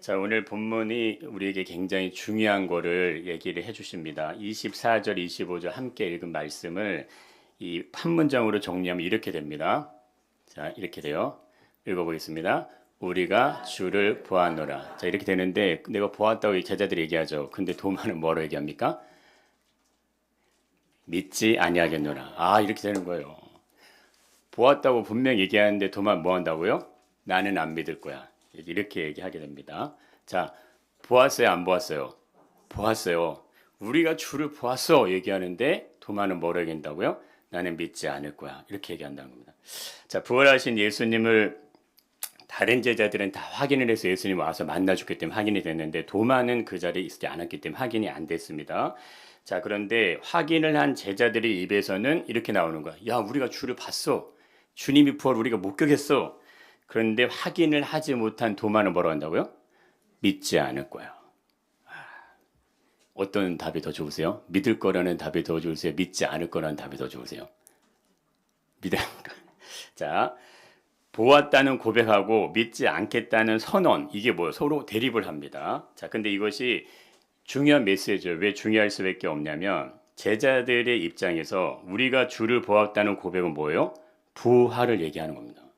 자, 오늘 본문이 우리에게 굉장히 중요한 거를 얘기를 해 주십니다. 24절, 25절 함께 읽은 말씀을 이 한 문장으로 정리하면 이렇게 됩니다. 자, 이렇게 돼요. 읽어보겠습니다. 우리가 주를 보았노라. 자, 이렇게 되는데 내가 보았다고 이 제자들이 얘기하죠. 근데 도마는 뭐로 얘기합니까? 믿지 아니하겠노라. 아, 이렇게 되는 거예요. 보았다고 분명 얘기하는데 도마 뭐 한다고요? 나는 안 믿을 거야. 이렇게 얘기하게 됩니다. 자, 보았어요, 안 보았어요? 보았어요. 우리가 주를 보았어 얘기하는데 도마는 뭐라고 얘기한다고요? 나는 믿지 않을 거야. 이렇게 얘기한다는 겁니다. 자, 부활하신 예수님을 다른 제자들은 다 확인을 해서 예수님 와서 만나줬기 때문에 확인이 됐는데 도마는 그 자리에 있지 않았기 때문에 확인이 안 됐습니다. 자, 그런데 확인을 한 제자들의 입에서는 이렇게 나오는 거야. 야, 우리가 주를 봤어. 주님이 부활 우리가 목격했어. 그런데 확인을 하지 못한 도마는 뭐라고 한다고요? 믿지 않을 거야. 어떤 답이 더 좋으세요? 믿을 거라는 답이 더 좋으세요? 믿지 않을 거라는 답이 더 좋으세요? 믿을 거. 자, 보았다는 고백하고 믿지 않겠다는 선언, 이게 뭐예요? 서로 대립을 합니다. 자, 근데 이것이 중요한 메시지예요. 왜 중요할 수밖에 없냐면 제자들의 입장에서 우리가 주를 보았다는 고백은 뭐예요? 부활을 얘기하는 겁니다.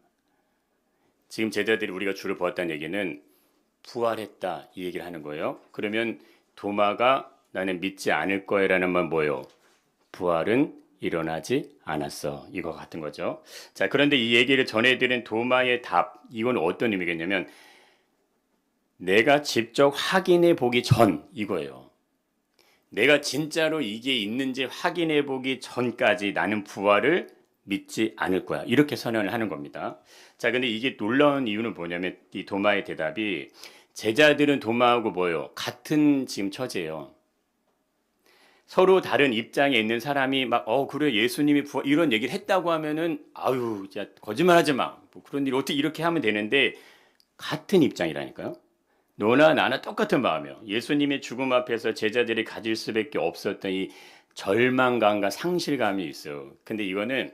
지금 제자들이 우리가 주를 보았다는 얘기는 부활했다 이 얘기를 하는 거예요. 그러면 도마가 나는 믿지 않을 거야라는 말 뭐예요? 부활은 일어나지 않았어. 이거 같은 거죠. 자, 그런데 이 얘기를 전해드린 도마의 답, 이건 어떤 의미겠냐면 내가 직접 확인해 보기 전 이거예요. 내가 진짜로 이게 있는지 확인해 보기 전까지 나는 부활을 믿지 않을 거야. 이렇게 선언을 하는 겁니다. 자, 근데 이게 놀라운 이유는 뭐냐면 이 도마의 대답이 제자들은 도마하고 뭐예요? 같은 지금 처지예요. 서로 다른 입장에 있는 사람이 막 그래 예수님이 부활 이런 얘기를 했다고 하면은 아유 야 거짓말하지 마. 뭐 그런 일 어떻게 이렇게 하면 되는데 같은 입장이라니까요. 너나 나나 똑같은 마음이에요. 예수님의 죽음 앞에서 제자들이 가질 수밖에 없었던 이 절망감과 상실감이 있어요. 근데 이거는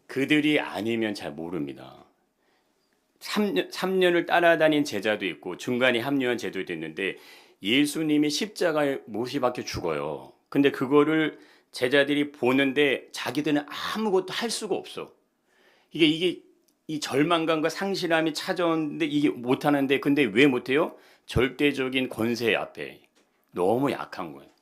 그들이 아니면 잘 모릅니다. 3년을 따라다닌 제자도 있고 중간에 합류한 제자도 있는데 예수님이 십자가에 못이 박혀 죽어요. 근데 그거를 제자들이 보는데 자기들은 아무것도 할 수가 없어. 이게 이 절망감과 상실함이 찾아오는데 이게 못하는데 근데 왜 못해요? 절대적인 권세 앞에 너무 약한 거예요.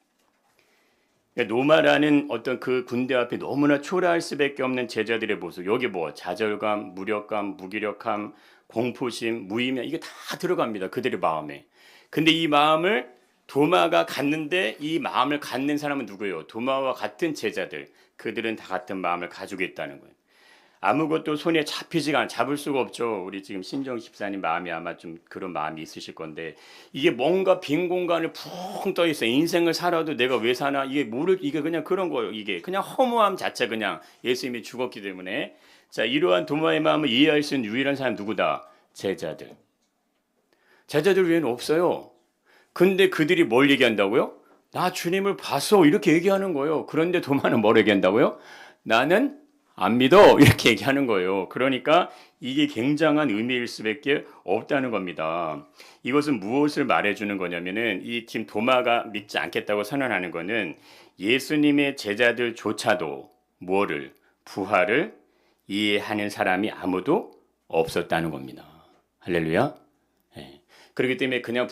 그러니까 노마라는 어떤 그 군대 앞에 너무나 초라할 수밖에 없는 제자들의 모습. 여기 뭐 좌절감, 무력감, 무기력함, 공포심, 무의미함 이게 다 들어갑니다. 그들의 마음에. 근데 이 마음을 도마가 갖는데 이 마음을 갖는 사람은 누구예요? 도마와 같은 제자들. 그들은 다 같은 마음을 가지고 있다는 거예요. 아무것도 손에 잡을 수가 없죠. 우리 지금 신정 집사님 마음이 아마 좀 그런 마음이 있으실 건데 이게 뭔가 빈 공간을 푹 떠 있어. 인생을 살아도 내가 왜 사나 이게 그냥 그런 거예요. 이게 그냥 허무함 자체 그냥 예수님이 죽었기 때문에 자 이러한 도마의 마음을 이해할 수 있는 유일한 사람 누구다? 제자들. 제자들 외에는 없어요. 근데 그들이 뭘 얘기한다고요? 나 주님을 봤어 이렇게 얘기하는 거예요. 그런데 도마는 뭘 얘기한다고요? 나는 안 믿어 이렇게 얘기하는 거예요. 그러니까 이게 굉장한 의미일 수밖에 없다는 겁니다. 이것은 무엇을 말해주는 거냐면은 이 팀 도마가 믿지 않겠다고 선언하는 거는 예수님의 제자들조차도 뭐를 부활을 이해하는 사람이 아무도 없었다는 겁니다. 할렐루야. 네. 그렇기 때문에 그냥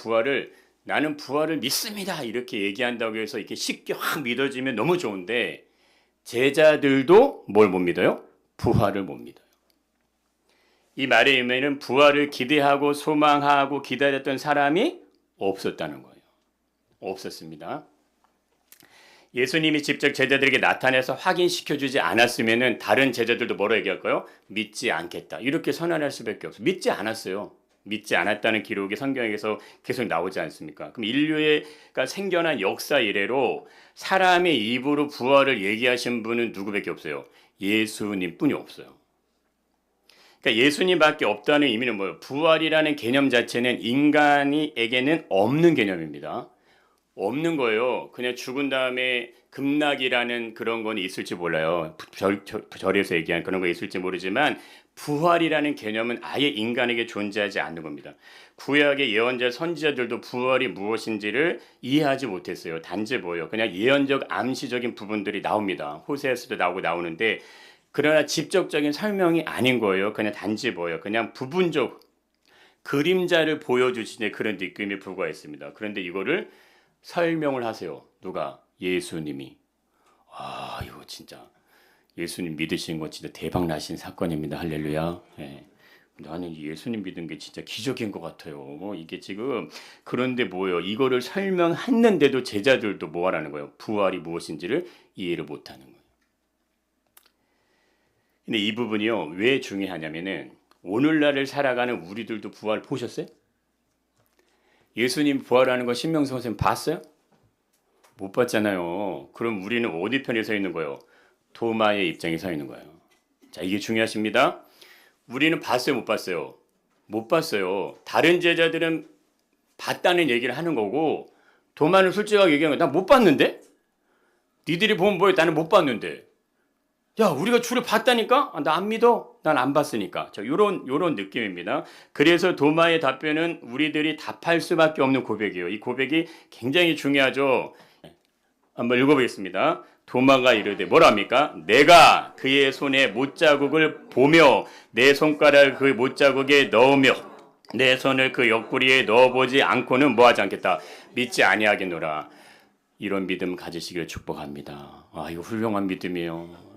나는 부활을 믿습니다 이렇게 얘기한다고 해서 이렇게 쉽게 확 믿어지면 너무 좋은데 제자들도 뭘 못 믿어요? 부활을 못 믿어요. 이 말의 의미는 부활을 기대하고 소망하고 기다렸던 사람이 없었다는 거예요. 없었습니다. 예수님이 직접 제자들에게 나타나서 확인시켜주지 않았으면 다른 제자들도 뭐라 얘기할까요? 믿지 않겠다. 이렇게 선언할 수밖에 없어요. 믿지 않았어요. 믿지 않았다는 기록이 성경에서 계속 나오지 않습니까? 그럼 인류가 생겨난 역사 이래로 사람의 입으로 부활을 얘기하신 분은 누구밖에 없어요? 예수님뿐이 없어요. 그러니까 예수님밖에 없다는 의미는 뭐예요? 부활이라는 개념 자체는 인간에게는 없는 개념입니다. 없는 거예요. 그냥 죽은 다음에 극락이라는 그런 건 있을지 몰라요. 절에서 얘기한 그런 거 있을지 모르지만 부활이라는 개념은 아예 인간에게 존재하지 않는 겁니다. 구약의 예언자 선지자들도 부활이 무엇인지를 이해하지 못했어요. 단지 뭐예요? 그냥 예언적 암시적인 부분들이 나옵니다. 호세아서도 나오는데 그러나 직접적인 설명이 아닌 거예요. 그냥 단지 뭐예요? 그냥 부분적 그림자를 보여주시는 그런 느낌에 불과했습니다. 그런데 이거를 설명을 하세요. 누가? 예수님이. 아, 이거 진짜 예수님 믿으시는 거 진짜 대박 나신 사건입니다. 할렐루야. 예. 나는 예수님 믿은 게 진짜 기적인 것 같아요. 이게 지금 그런데 뭐예요? 이거를 설명했는데도 제자들도 뭐 하라는 거예요? 부활이 무엇인지를 이해를 못하는 거예요. 근데 이 부분이요 왜 중요하냐면은 오늘날을 살아가는 우리들도 부활 보셨어요? 예수님 부활하는 거 신명수 선생님 봤어요? 못 봤잖아요. 그럼 우리는 어디 편에 서 있는 거예요? 도마의 입장에 서 있는 거예요. 자, 이게 중요하십니다. 우리는 봤어요, 못 봤어요? 못 봤어요. 다른 제자들은 봤다는 얘기를 하는 거고 도마는 솔직하게 얘기하는 거야. 나 못 봤는데? 니들이 보면 뭐해? 나는 못 봤는데. 야, 우리가 주를 봤다니까? 나 안 믿어? 난 안 봤으니까. 요런 느낌입니다. 그래서 도마의 답변은 우리들이 답할 수밖에 없는 고백이에요. 이 고백이 굉장히 중요하죠. 한번 읽어보겠습니다. 도마가 이르되 뭐라 합니까? 내가 그의 손에 못자국을 보며 내 손가락을 그 못자국에 넣으며 내 손을 그 옆구리에 넣어보지 않고는 뭐하지 않겠다. 믿지 아니하겠노라. 이런 믿음 가지시길 축복합니다. 아, 이거 훌륭한 믿음이에요.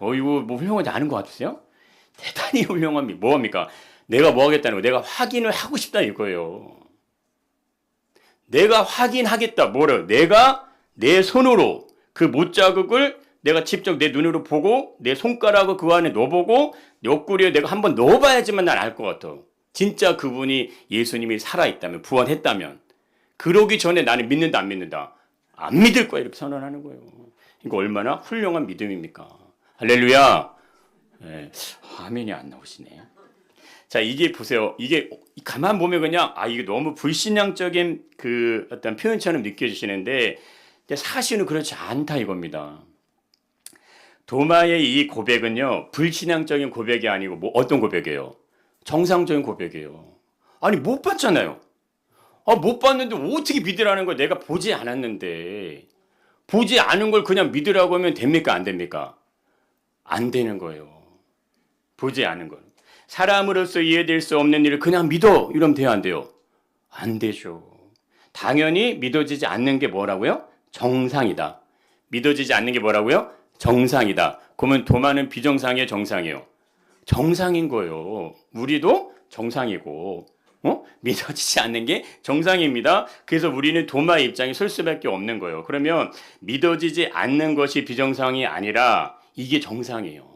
이거 뭐 훌륭하지 않은 것 같으세요? 대단히 훌륭한 믿음. 뭐합니까? 내가 뭐 하겠다는 거, 내가 확인을 하고 싶다 이거예요. 내가 확인하겠다. 뭐를? 내가 내 손으로 그 못자국을 내가 직접 내 눈으로 보고 내 손가락을 그 안에 넣어보고 옆구리에 내가 한번 넣어봐야지만 난 알 것 같아. 진짜 그분이 예수님이 살아있다면 부활했다면 그러기 전에 나는 믿는다 안 믿는다? 안 믿을 거야 이렇게 선언하는 거예요. 이거 얼마나 훌륭한 믿음입니까? 할렐루야. 네, 화면이 안 나오시네. 자, 이게 보세요. 이게 가만 보면 그냥 이게 너무 불신앙적인 그 어떤 표현처럼 느껴지시는데 사실은 그렇지 않다 이겁니다. 도마의 이 고백은요 불신앙적인 고백이 아니고 뭐 어떤 고백이에요? 정상적인 고백이에요. 아니 못 봤잖아요. 못 봤는데 어떻게 믿으라는 걸 내가 보지 않았는데 보지 않은 걸 그냥 믿으라고 하면 됩니까 안 됩니까? 안 되는 거예요. 보지 않은 걸. 사람으로서 이해될 수 없는 일을 그냥 믿어 이러면 돼요 안 돼요? 안 되죠. 당연히 믿어지지 않는 게 뭐라고요? 정상이다. 믿어지지 않는 게 뭐라고요? 정상이다. 그러면 도마는 비정상이에요 정상이에요? 정상인 거예요. 우리도 정상이고 믿어지지 않는 게 정상입니다. 그래서 우리는 도마의 입장에 설 수밖에 없는 거예요. 그러면 믿어지지 않는 것이 비정상이 아니라 이게 정상이에요.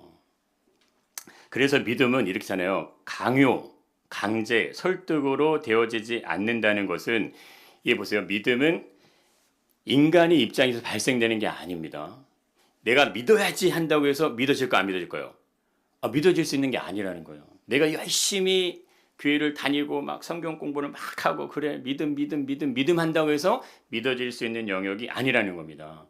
그래서 믿음은 이렇게 하잖아요. 강요, 강제, 설득으로 되어지지 않는다는 것은 이게 보세요. 믿음은 인간의 입장에서 발생되는 게 아닙니다. 내가 믿어야지 한다고 해서 믿어질까 안 믿어질까요? 믿어질 수 있는 게 아니라는 거예요. 내가 열심히 교회를 다니고 막 성경 공부를 막 하고 그래 믿음 한다고 해서 믿어질 수 있는 영역이 아니라는 겁니다.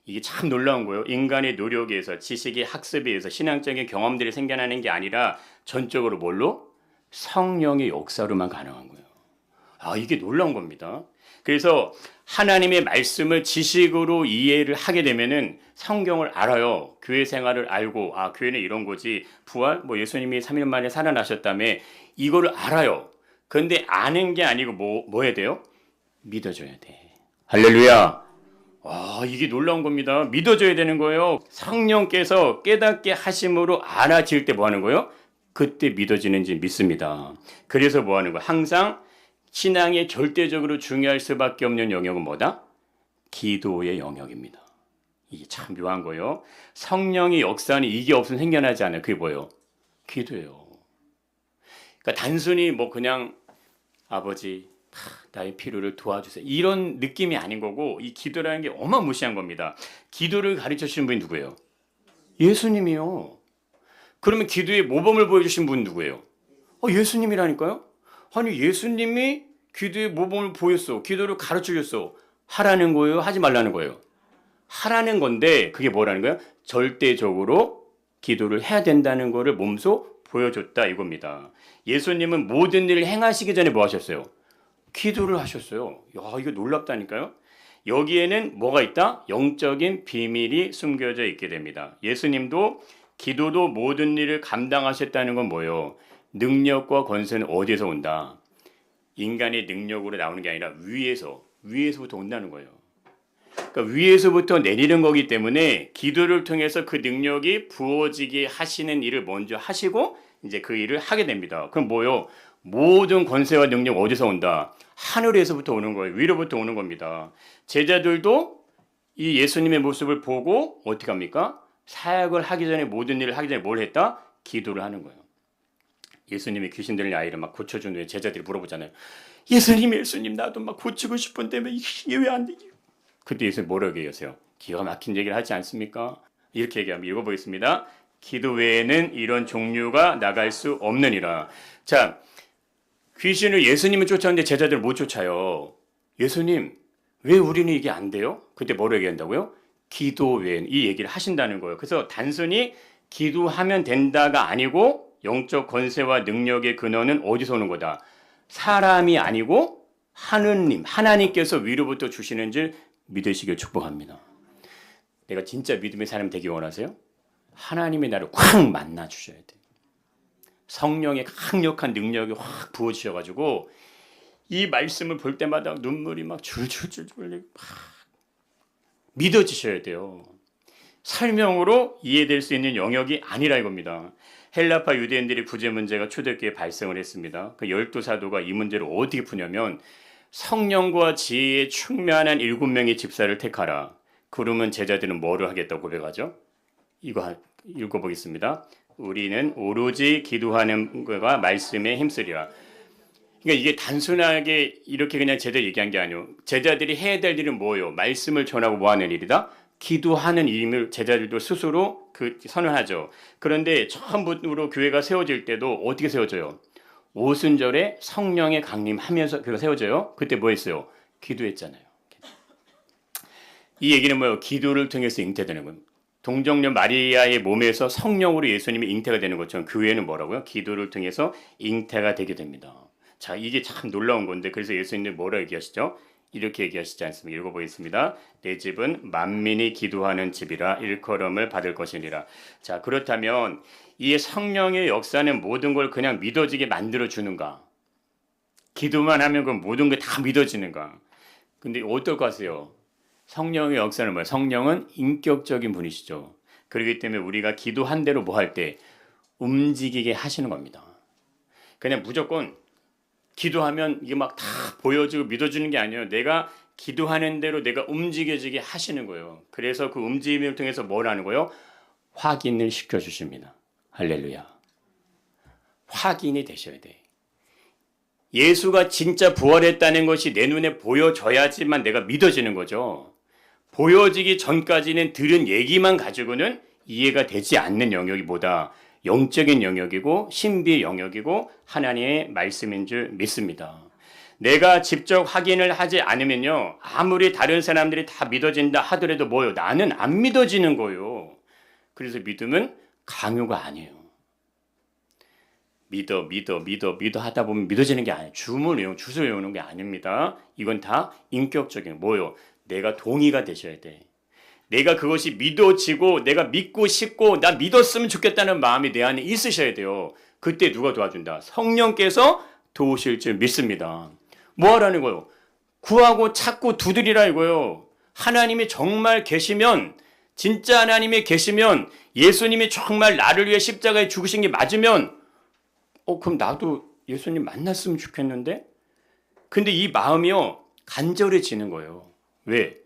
이게 참 놀라운 거예요. 인간의 노력에 의해서 지식의 학습에 의해서 신앙적인 경험들이 생겨나는 게 아니라 전적으로 뭘로? 성령의 역사로만 가능한 거예요. 이게 놀라운 겁니다. 그래서 하나님의 말씀을 지식으로 이해를 하게 되면은 성경을 알아요. 교회 생활을 알고 교회는 이런 거지. 부활 예수님이 3일 만에 살아나셨다며 이거를 알아요. 그런데 아는 게 아니고 뭐 해야 돼요? 믿어줘야 돼. 할렐루야. 이게 놀라운 겁니다. 믿어줘야 되는 거예요. 성령께서 깨닫게 하심으로 알아질 때 뭐 하는 거예요? 그때 믿어지는지 믿습니다. 그래서 뭐 하는 거예요? 항상 신앙에 절대적으로 중요할 수밖에 없는 영역은 뭐다? 기도의 영역입니다. 이게 참 묘한 거예요. 성령의 역사는 이게 없으면 생겨나지 않아요. 그게 뭐예요? 기도예요. 그러니까 단순히 그냥 아버지 나의 필요를 도와주세요. 이런 느낌이 아닌 거고 이 기도라는 게 어마무시한 겁니다. 기도를 가르쳐 주신 분이 누구예요? 예수님이요. 그러면 기도의 모범을 보여주신 분은 누구예요? 예수님이라니까요. 아니 예수님이 기도의 모범을 보였어. 기도를 가르쳐 줬어. 하라는 거예요? 하지 말라는 거예요? 하라는 건데 그게 뭐라는 거예요? 절대적으로 기도를 해야 된다는 거를 몸소 보여줬다 이겁니다. 예수님은 모든 일을 행하시기 전에 뭐 하셨어요? 기도를 하셨어요. 야, 이거 놀랍다니까요. 여기에는 뭐가 있다? 영적인 비밀이 숨겨져 있게 됩니다. 예수님도 기도도 모든 일을 감당하셨다는 건 뭐예요? 능력과 권세는 어디에서 온다? 인간의 능력으로 나오는 게 아니라 위에서부터 온다는 거예요. 그러니까 위에서부터 내리는 거기 때문에 기도를 통해서 그 능력이 부어지게 하시는 일을 먼저 하시고 이제 그 일을 하게 됩니다. 그럼 뭐요? 모든 권세와 능력 어디서 온다? 하늘에서부터 오는 거예요. 위로부터 오는 겁니다. 제자들도 이 예수님의 모습을 보고 어떻게 합니까? 사역을 하기 전에 모든 일을 하기 전에 뭘 했다? 기도를 하는 거예요. 예수님이 귀신 들린 아이를 막 고쳐준 후에 제자들이 물어보잖아요. 예수님 나도 막 고치고 싶은데 이게 왜 안 되지? 그때 예수님 뭐라고 얘기하세요? 기가 막힌 얘기를 하지 않습니까? 이렇게 얘기하면 읽어보겠습니다. 기도 외에는 이런 종류가 나갈 수 없느니라. 자, 귀신을 예수님을 쫓았는데 제자들 못 쫓아요. 예수님, 왜 우리는 이게 안 돼요? 그때 뭐라고 얘기한다고요? 기도 외에는 이 얘기를 하신다는 거예요. 그래서 단순히 기도하면 된다가 아니고 영적 권세와 능력의 근원은 어디서 오는 거다? 사람이 아니고 하나님께서 위로부터 주시는 줄 믿으시길 축복합니다. 내가 진짜 믿음의 사람 되기 원하세요? 하나님이 나를 확 만나 주셔야 돼. 성령의 강력한 능력이 확 부어주셔가지고 이 말씀을 볼 때마다 눈물이 막 줄줄줄 막 믿어지셔야 돼요. 설명으로 이해될 수 있는 영역이 아니라 이겁니다. 헬라파 유대인들의 구제 문제가 초대교회에 발생을 했습니다. 그 12사도가 이 문제를 어떻게 푸냐면 성령과 지혜에 충만한 7명의 집사를 택하라. 그러면 제자들은 뭐를 하겠다고 고백하죠? 이거 읽어보겠습니다. 우리는 오로지 기도하는 것과 말씀에 힘쓰리라. 그러니까 이게 단순하게 이렇게 그냥 제자들이 얘기한 게 아니에요. 제자들이 해야 될 일은 뭐예요? 말씀을 전하고 뭐 하는 일이다? 기도하는 일임을 제자들도 스스로 선언하죠. 그런데 처음으로 교회가 세워질 때도 어떻게 세워져요? 오순절에 성령의 강림하면서 교회가 세워져요. 그때 뭐 했어요? 기도했잖아요. 이 얘기는 뭐예요? 기도를 통해서 잉태되는 거예요. 동정녀 마리아의 몸에서 성령으로 예수님이 잉태가 되는 것처럼 교회는 뭐라고요? 기도를 통해서 잉태가 되게 됩니다. 자, 이게 참 놀라운 건데 그래서 예수님이 뭐라 얘기하시죠? 이렇게 얘기하시지 않습니까? 읽어보겠습니다. 내 집은 만민이 기도하는 집이라 일컬음을 받을 것이니라. 자, 그렇다면 이 성령의 역사는 모든 걸 그냥 믿어지게 만들어주는가? 기도만 하면 그 모든 게 다 믿어지는가? 근데 어떨 것 같아요? 성령의 역사는 뭐예요? 성령은 인격적인 분이시죠. 그렇기 때문에 우리가 기도한 대로 뭐 할 때 움직이게 하시는 겁니다. 그냥 무조건 기도하면 이게 막 다 보여주고 믿어주는 게 아니에요. 내가 기도하는 대로 내가 움직여지게 하시는 거예요. 그래서 그 움직임을 통해서 뭘 하는 거예요? 확인을 시켜주십니다. 할렐루야. 확인이 되셔야 돼. 예수가 진짜 부활했다는 것이 내 눈에 보여져야지만 내가 믿어지는 거죠. 보여지기 전까지는 들은 얘기만 가지고는 이해가 되지 않는 영역이 뭐다? 영적인 영역이고 신비의 영역이고 하나님의 말씀인 줄 믿습니다. 내가 직접 확인을 하지 않으면요. 아무리 다른 사람들이 다 믿어진다 하더라도 뭐요? 나는 안 믿어지는 거예요. 그래서 믿음은 강요가 아니에요. 믿어 하다 보면 믿어지는 게 아니에요. 주소 외우는 게 아닙니다. 이건 다 인격적인 뭐요? 내가 동의가 되셔야 돼. 내가 그것이 믿어지고 내가 믿고 싶고 나 믿었으면 좋겠다는 마음이 내 안에 있으셔야 돼요. 그때 누가 도와준다? 성령께서 도우실 줄 믿습니다. 뭐 하라는 거예요? 구하고 찾고 두드리라 이거예요. 하나님이 정말 계시면 진짜 하나님이 계시면 예수님이 정말 나를 위해 십자가에 죽으신 게 맞으면 그럼 나도 예수님 만났으면 좋겠는데? 근데 이 마음이요 간절해지는 거예요. 왜?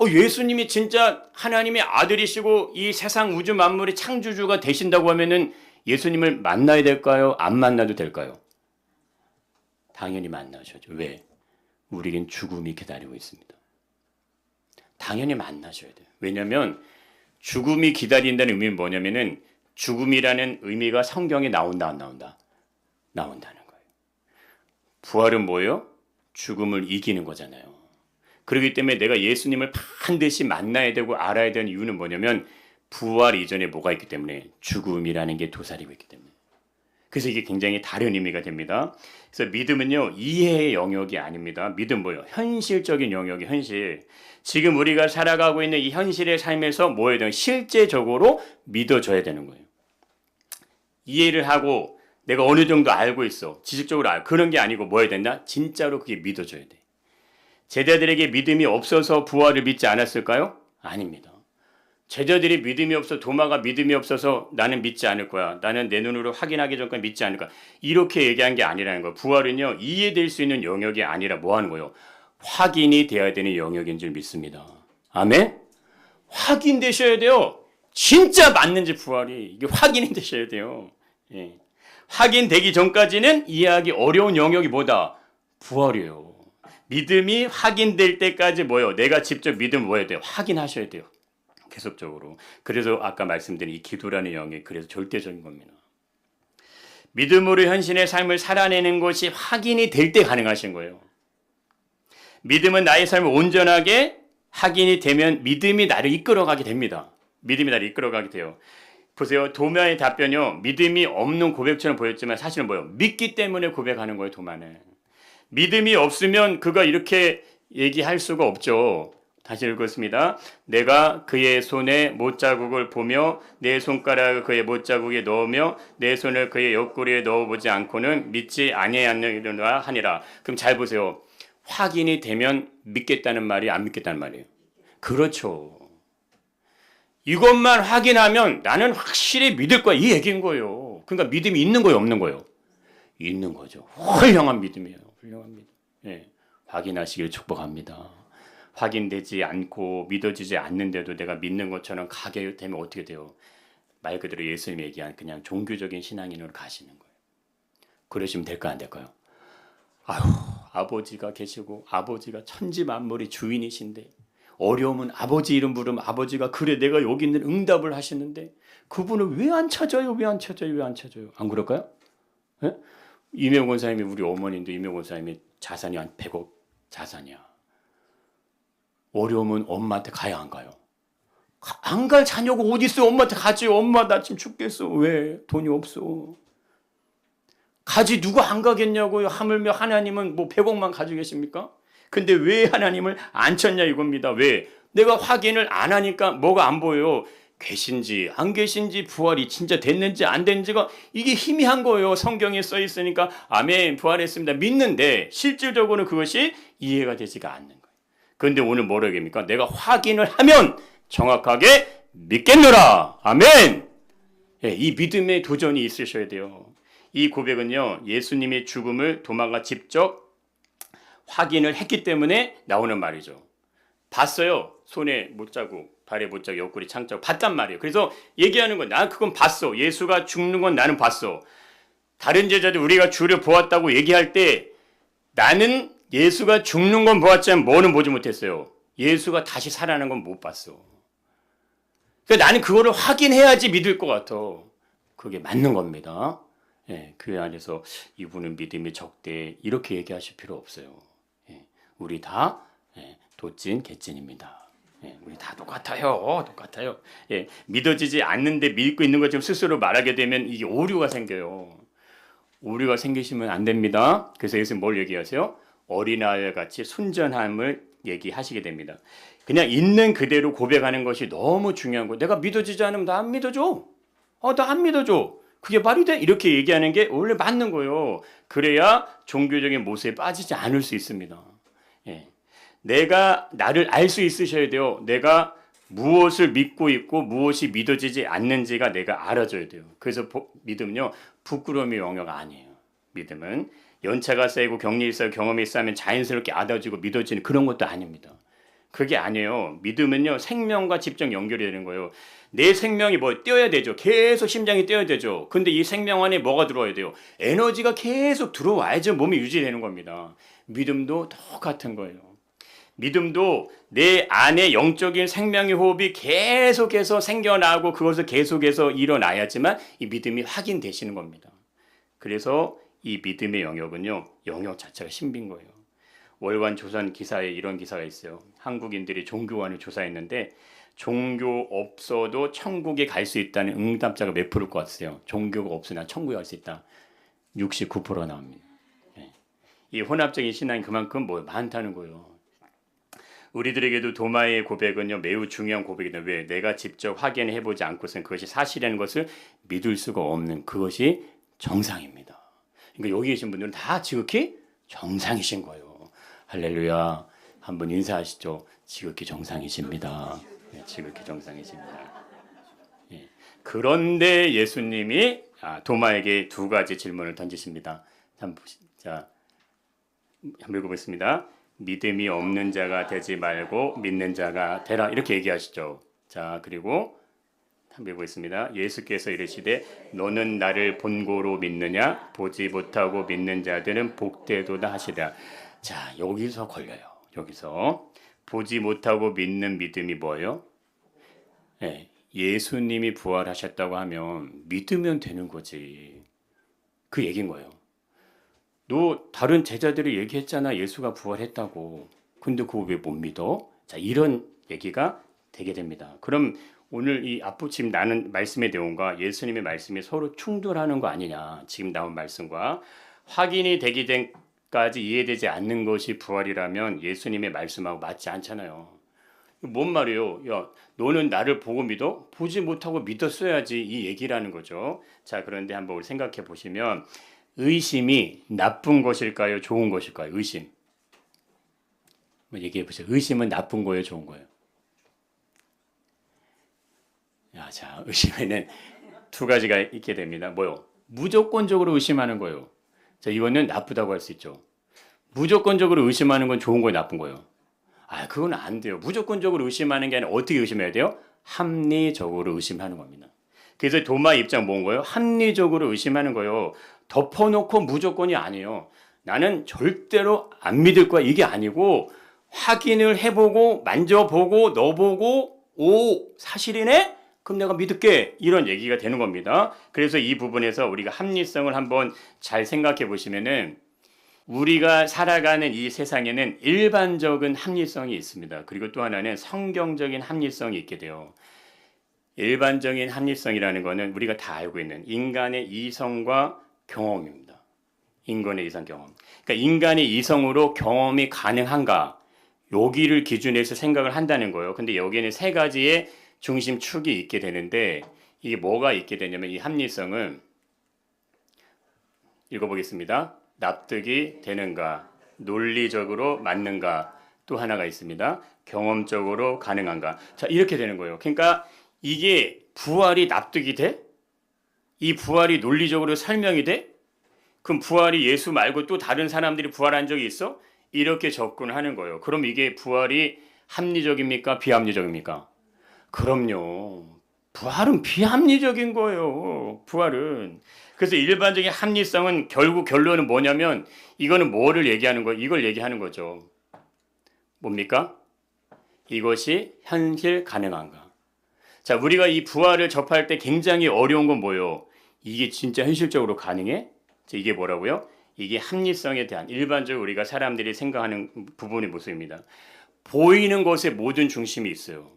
예수님이 진짜 하나님의 아들이시고 이 세상 우주 만물의 창조주가 되신다고 하면은 예수님을 만나야 될까요? 안 만나도 될까요? 당연히 만나셔야죠. 왜? 우리는 죽음이 기다리고 있습니다. 당연히 만나셔야 돼요. 왜냐하면 죽음이 기다린다는 의미는 뭐냐면은 죽음이라는 의미가 성경에 나온다 안 나온다? 나온다는 거예요. 부활은 뭐예요? 죽음을 이기는 거잖아요. 그렇기 때문에 내가 예수님을 반드시 만나야 되고 알아야 되는 이유는 뭐냐면 부활 이전에 뭐가 있기 때문에 죽음이라는 게 도사리고 있기 때문에. 그래서 이게 굉장히 다른 의미가 됩니다. 그래서 믿음은요, 이해의 영역이 아닙니다. 믿음 뭐예요? 현실적인 영역이 현실. 지금 우리가 살아가고 있는 이 현실의 삶에서 뭐 해야 되는 실제적으로 믿어져야 되는 거예요. 이해를 하고 내가 어느 정도 알고 있어. 지식적으로 알고. 그런 게 아니고 뭐 해야 된다? 진짜로 그게 믿어져야 돼. 제자들에게 믿음이 없어서 부활을 믿지 않았을까요? 아닙니다. 제자들이 믿음이 없어, 도마가 믿음이 없어서 나는 믿지 않을 거야. 나는 내 눈으로 확인하기 전까지 믿지 않을 거야. 이렇게 얘기한 게 아니라는 거예요. 부활은요, 이해될 수 있는 영역이 아니라 뭐 하는 거예요? 확인이 돼야 되는 영역인 줄 믿습니다. 아멘? 확인되셔야 돼요. 진짜 맞는지 부활이. 이게 확인이 되셔야 돼요. 예. 확인되기 전까지는 이해하기 어려운 영역이 뭐다? 부활이에요. 믿음이 확인될 때까지 뭐예요? 내가 직접 믿음 뭐 해야 돼요? 확인하셔야 돼요. 계속적으로. 그래서 아까 말씀드린 이 기도라는 영역이 그래서 절대적인 겁니다. 믿음으로 현실의 삶을 살아내는 것이 확인이 될 때 가능하신 거예요. 믿음은 나의 삶을 온전하게 확인이 되면 믿음이 나를 이끌어가게 됩니다. 믿음이 나를 이끌어가게 돼요. 보세요. 도마의 답변이요. 믿음이 없는 고백처럼 보였지만 사실은 뭐예요? 믿기 때문에 고백하는 거예요. 도마는. 믿음이 없으면 그가 이렇게 얘기할 수가 없죠. 다시 읽겠습니다. 내가 그의 손에 못자국을 보며 내 손가락을 그의 못자국에 넣으며 내 손을 그의 옆구리에 넣어보지 않고는 믿지 아니하느니라 하니라. 그럼 잘 보세요. 확인이 되면 믿겠다는 말이 안 믿겠다는 말이에요. 그렇죠. 이것만 확인하면 나는 확실히 믿을 거야. 이 얘기인 거예요. 그러니까 믿음이 있는 거예요, 없는 거예요? 있는 거죠. 훌륭한 믿음이에요. 훌륭한 믿음. 예, 확인하시길 축복합니다. 확인되지 않고 믿어지지 않는데도 내가 믿는 것처럼 가게 되면 어떻게 돼요? 말 그대로 예수님이 얘기한 그냥 종교적인 신앙인으로 가시는 거예요. 그러시면 될까 안 될까요? 아유, 아버지가 계시고 아버지가 천지 만물의 주인이신데 어려우면 아버지 이름 부르면 아버지가 그래 내가 여기 있는 응답을 하시는데 그분을 왜 안 찾아요? 왜 안 찾아요? 왜 안 찾아요? 안 그럴까요? 예? 이명 권사님이 우리 어머님도 이명 권사님이 자산이 한 100억 자산이야. 어려우면 엄마한테 가야 안 가요? 안 갈 자녀가 어디 있어요? 엄마한테 가지. 엄마 나 지금 죽겠어. 왜? 돈이 없어. 가지 누가 안 가겠냐고요. 하물며 하나님은 뭐 100억만 가지고 계십니까? 근데 왜 하나님을 안 찾냐 이겁니다. 왜? 내가 확인을 안 하니까 뭐가 안 보여요. 계신지 안 계신지 부활이 진짜 됐는지 안 됐는지가 이게 희미한 거예요. 성경에 써 있으니까 아멘 부활했습니다. 믿는데 실질적으로는 그것이 이해가 되지가 않는 거예요. 그런데 오늘 뭐라고 합니까? 내가 확인을 하면 정확하게 믿겠노라. 아멘. 예, 이 믿음의 도전이 있으셔야 돼요. 이 고백은요. 예수님의 죽음을 도마가 직접 확인을 했기 때문에 나오는 말이죠. 봤어요. 손에 못자국, 발에 못자국, 옆구리 창자국 봤단 말이에요. 그래서 얘기하는 건 난 그건 봤어. 예수가 죽는 건 나는 봤어. 다른 제자들 우리가 주를 보았다고 얘기할 때 나는 예수가 죽는 건 보았지만 뭐는 보지 못했어요. 예수가 다시 살아나는 건 못 봤어. 그러니까 나는 그거를 확인해야지 믿을 것 같아. 그게 맞는 겁니다. 예, 그 안에서 이분은 믿음이 적대 이렇게 얘기하실 필요 없어요. 예, 우리 다 도찐 개찐입니다. 예, 우리 다 똑같아요. 똑같아요. 예, 믿어지지 않는데 믿고 있는 것처럼 스스로 말하게 되면 이게 오류가 생겨요. 오류가 생기시면 안 됩니다. 그래서 예수님 뭘 얘기하세요? 어린아이와 같이 순전함을 얘기하시게 됩니다. 그냥 있는 그대로 고백하는 것이 너무 중요한 거예요. 내가 믿어지지 않으면 나 안 믿어줘. 나 안 믿어줘. 그게 말이 돼? 이렇게 얘기하는 게 원래 맞는 거예요. 그래야 종교적인 모습에 빠지지 않을 수 있습니다. 예. 내가 나를 알 수 있으셔야 돼요. 내가 무엇을 믿고 있고 무엇이 믿어지지 않는지가 내가 알아줘야 돼요. 그래서 믿음은요. 부끄러움의 영역 아니에요. 믿음은 연차가 쌓이고 경력이 쌓이고 경험이 쌓이면 자연스럽게 알아지고 믿어지는 그런 것도 아닙니다. 그게 아니에요. 믿음은요. 생명과 직접 연결이 되는 거예요. 내 생명이 뭐 뛰어야 되죠. 계속 심장이 뛰어야 되죠. 근데 이 생명 안에 뭐가 들어와야 돼요? 에너지가 계속 들어와야죠. 몸이 유지되는 겁니다. 믿음도 똑같은 거예요. 믿음도 내 안에 영적인 생명의 호흡이 계속해서 생겨나고 그것을 계속해서 일어나야지만 이 믿음이 확인되시는 겁니다. 그래서 이 믿음의 영역은요. 영역 자체가 신비인 거예요. 월간 조선 기사에 이런 기사가 있어요. 한국인들이 종교관을 조사했는데 종교 없어도 천국에 갈 수 있다는 응답자가 몇 프로일 것 같으세요? 종교가 없으나 천국에 갈 수 있다. 69% 나옵니다. 예. 이 혼합적인 신앙이 그만큼 많다는 거예요. 우리들에게도 도마의 고백은요 매우 중요한 고백이다. 왜? 내가 직접 확인해보지 않고서는 그것이 사실이라는 것을 믿을 수가 없는 그것이 정상입니다. 그러니까 여기 계신 분들은 다 지극히 정상이신 거예요. 할렐루야. 한번 인사하시죠. 지극히 정상이십니다. 네, 지극히 정상이십니다. 예. 그런데 예수님이 도마에게 두 가지 질문을 던지십니다. 자, 한번 읽어보겠습니다. 믿음이 없는 자가 되지 말고 믿는 자가 되라 이렇게 얘기하시죠. 자, 그리고 한번 읽어보겠습니다. 예수께서 이르시되 너는 나를 본고로 믿느냐? 보지 못하고 믿는 자들은 복되도다 하시라. 자, 여기서 걸려요. 여기서 보지 못하고 믿는 믿음이 뭐예요? 네, 예수님이 부활하셨다고 하면 믿으면 되는 거지. 그 얘기인 거예요. 너 다른 제자들이 얘기했잖아. 예수가 부활했다고. 근데 그거 왜 못 믿어? 자, 이런 얘기가 되게 됩니다. 그럼 오늘 이 앞부 지금 나는 말씀의 내용과 예수님의 말씀이 서로 충돌하는 거 아니냐. 지금 나온 말씀과 확인이 되기 전까지 이해되지 않는 것이 부활이라면 예수님의 말씀하고 맞지 않잖아요. 뭔 말이에요? 야, 너는 나를 보고 믿어? 보지 못하고 믿었어야지 이 얘기라는 거죠. 자, 그런데 한번 우리 생각해 보시면 의심이 나쁜 것일까요? 좋은 것일까요? 의심. 한번 얘기해 보세요. 의심은 나쁜 거예요? 좋은 거예요? 자, 의심에는 두 가지가 있게 됩니다. 뭐요? 무조건적으로 의심하는 거예요. 자, 이거는 나쁘다고 할 수 있죠. 무조건적으로 의심하는 건 좋은 거예요? 나쁜 거예요? 그건 안 돼요. 무조건적으로 의심하는 게 아니라 어떻게 의심해야 돼요? 합리적으로 의심하는 겁니다. 그래서 도마 입장 뭔 거예요? 합리적으로 의심하는 거예요. 덮어놓고 무조건이 아니에요. 나는 절대로 안 믿을 거야. 이게 아니고 확인을 해보고 만져보고 넣어보고 사실이네? 그럼 내가 믿을게. 이런 얘기가 되는 겁니다. 그래서 이 부분에서 우리가 합리성을 한번 잘 생각해 보시면은 우리가 살아가는 이 세상에는 일반적인 합리성이 있습니다. 그리고 또 하나는 성경적인 합리성이 있게 돼요. 일반적인 합리성이라는 것은 우리가 다 알고 있는 인간의 이성과 경험입니다. 인간의 이성 경험. 그러니까 인간의 이성으로 경험이 가능한가? 여기를 기준해서 생각을 한다는 거예요. 근데 여기에는 세 가지의 중심축이 있게 되는데 이게 뭐가 있게 되냐면 이 합리성은 읽어보겠습니다. 납득이 되는가? 논리적으로 맞는가? 또 하나가 있습니다. 경험적으로 가능한가? 자, 이렇게 되는 거예요. 그러니까 이게 부활이 납득이 돼? 이 부활이 논리적으로 설명이 돼? 그럼 부활이 예수 말고 또 다른 사람들이 부활한 적이 있어? 이렇게 접근하는 거예요. 그럼 이게 부활이 합리적입니까? 비합리적입니까? 그럼요. 부활은 비합리적인 거예요. 부활은. 그래서 일반적인 합리성은 결국 결론은 뭐냐면 이거는 뭐를 얘기하는 거예요? 이걸 얘기하는 거죠. 뭡니까? 이것이 현실 가능한가? 자, 우리가 이 부활을 접할 때 굉장히 어려운 건 뭐예요? 이게 진짜 현실적으로 가능해? 이게 뭐라고요? 이게 합리성에 대한 일반적으로 우리가 사람들이 생각하는 부분의 모습입니다. 보이는 것에 모든 중심이 있어요.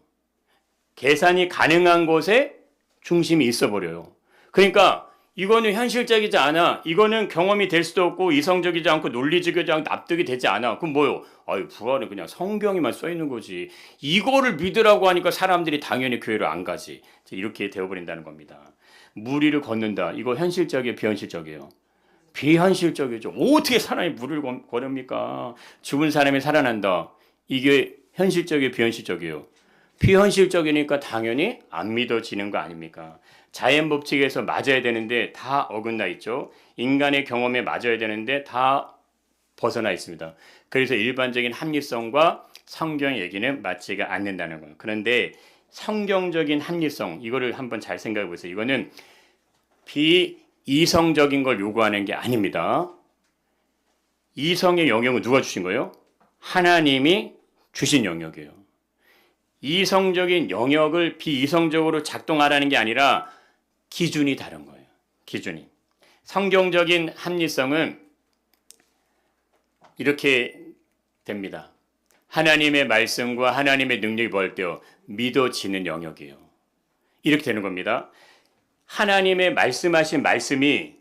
계산이 가능한 것에 중심이 있어 버려요. 그러니까 이거는 현실적이지 않아. 이거는 경험이 될 수도 없고 이성적이지 않고 논리적이지 않고 납득이 되지 않아. 그럼 뭐요? 부활은 그냥 성경에만 써 있는 거지. 이거를 믿으라고 하니까 사람들이 당연히 교회를 안 가지. 이렇게 되어버린다는 겁니다. 무리를 걷는다. 이거 현실적이에요? 비현실적이에요? 비현실적이죠. 어떻게 사람이 무리를 걸읍니까? 죽은 사람이 살아난다. 이게 현실적이에요? 비현실적이에요? 비현실적이니까 당연히 안 믿어지는 거 아닙니까? 자연 법칙에서 맞아야 되는데 다 어긋나 있죠. 인간의 경험에 맞아야 되는데 다 벗어나 있습니다. 그래서 일반적인 합리성과 성경 얘기는 맞지가 않는다는 거예요. 그런데 성경적인 합리성, 이거를 한번 잘 생각해 보세요. 이거는 비이성적인 걸 요구하는 게 아닙니다. 이성의 영역은 누가 주신 거예요? 하나님이 주신 영역이에요. 이성적인 영역을 비이성적으로 작동하라는 게 아니라 기준이 다른 거예요. 기준이. 성경적인 합리성은 이렇게 됩니다. 하나님의 말씀과 하나님의 능력이 뭘 때요? 믿어지는 영역이에요. 이렇게 되는 겁니다. 하나님의 말씀하신 말씀이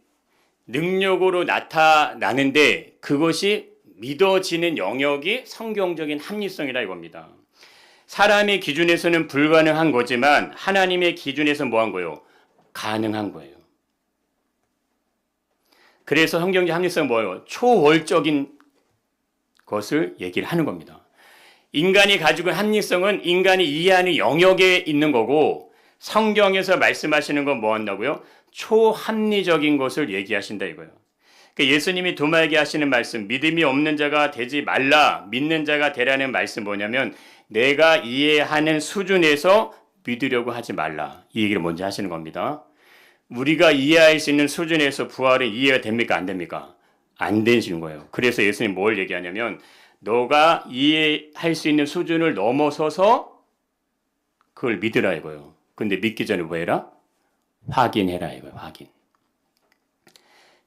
능력으로 나타나는데 그것이 믿어지는 영역이 성경적인 합리성이라 이겁니다. 사람의 기준에서는 불가능한 거지만 하나님의 기준에서 뭐한 거예요? 가능한 거예요. 그래서 성경적 합리성은 뭐예요? 초월적인 것을 얘기를 하는 겁니다. 인간이 가지고 있는 합리성은 인간이 이해하는 영역에 있는 거고 성경에서 말씀하시는 건 뭐 한다고요? 초합리적인 것을 얘기하신다 이거예요. 그러니까 예수님이 도마에게 하시는 말씀, 믿음이 없는 자가 되지 말라, 믿는 자가 되라는 말씀 뭐냐면 내가 이해하는 수준에서 믿으려고 하지 말라. 이 얘기를 먼저 하시는 겁니다. 우리가 이해할 수 있는 수준에서 부활은 이해가 됩니까? 안 됩니까? 안 되시는 거예요. 그래서 예수님 뭘 얘기하냐면 너가 이해할 수 있는 수준을 넘어서서 그걸 믿으라 이거예요. 근데 믿기 전에 뭐 해라? 확인해라 이거예요. 확인.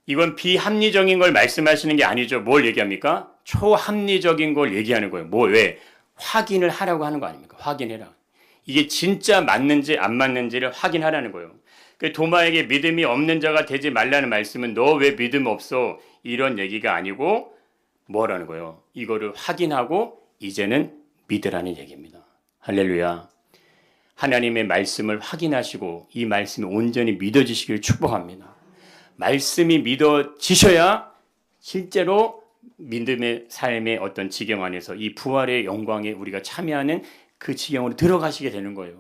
이건 비합리적인 걸 말씀하시는 게 아니죠. 뭘 얘기합니까? 초합리적인 걸 얘기하는 거예요. 뭐 왜? 확인을 하라고 하는 거 아닙니까? 확인해라. 이게 진짜 맞는지 안 맞는지를 확인하라는 거예요. 도마에게 믿음이 없는 자가 되지 말라는 말씀은 너 왜 믿음 없어? 이런 얘기가 아니고 뭐라는 거예요? 이거를 확인하고 이제는 믿으라는 얘기입니다. 할렐루야. 하나님의 말씀을 확인하시고 이 말씀이 온전히 믿어지시길 축복합니다. 말씀이 믿어지셔야 실제로 믿음의 삶의 어떤 지경 안에서 이 부활의 영광에 우리가 참여하는 그 지경으로 들어가시게 되는 거예요.